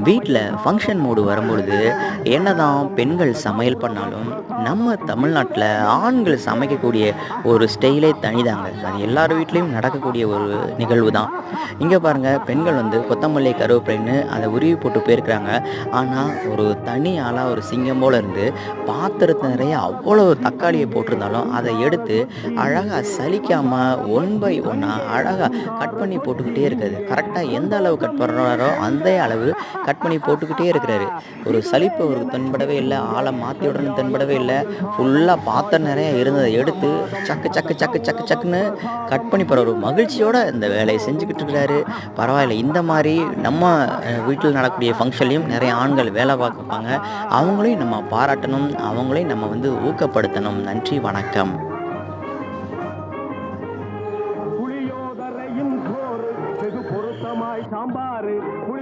வீட்டில் ஃபங்க்ஷன் மூடு வரும்பொழுது என்னதான் பெண்கள் சமையல் பண்ணாலும் நம்ம தமிழ்நாட்டில் ஆண்கள் சமைக்கக்கூடிய ஒரு ஸ்டைலே தனிதாங்க. அது எல்லார் வீட்லேயும் நடக்கக்கூடிய ஒரு நிகழ்வு தான். இங்கே பாருங்கள், பெண்கள் வந்து கொத்தமல்லி கருவேப்பிலைன்னு அதை உருவி போட்டு போயிருக்கிறாங்க. ஆனால் ஒரு தனி ஆளாக ஒரு சிங்கம் போல் இருந்து பாத்திரத்து நிறைய அவ்வளோ தக்காளியை போட்டிருந்தாலும் அதை எடுத்து அழகாக சலிக்காமல் ஒன் பை ஒன்னாக அழகாக கட் பண்ணி போட்டுக்கிட்டே இருக்காது. கரெக்டாக எந்த அளவு கட் பண்ணுறாரோ அந்த அளவு கட் பண்ணி போட்டுக்கிட்டே இருக்கிறாரு. ஒரு சலிப்பு அவருக்கு தென்படவே இல்லை, ஆளை மாற்றி விடணும்னு தென்படவே இல்லை. ஃபுல்லாக பாத்திரம் நிறைய இருந்ததை எடுத்து சக்கு சக்கு சக்கு சக்கு சக்குன்னு கட் பண்ணி போகிற ஒரு மகிழ்ச்சியோட இந்த வேலையை செஞ்சுக்கிட்டு இருக்கிறாரு. பரவாயில்ல, இந்த மாதிரி நம்ம வீட்டில் நடக்கக்கூடிய ஃபங்க்ஷன்லையும் நிறைய ஆண்கள் வேலை பார்ப்பாங்க. அவங்களையும் நம்ம பாராட்டணும், அவங்களையும் நம்ம வந்து ஊக்கப்படுத்தணும். நன்றி, வணக்கம்.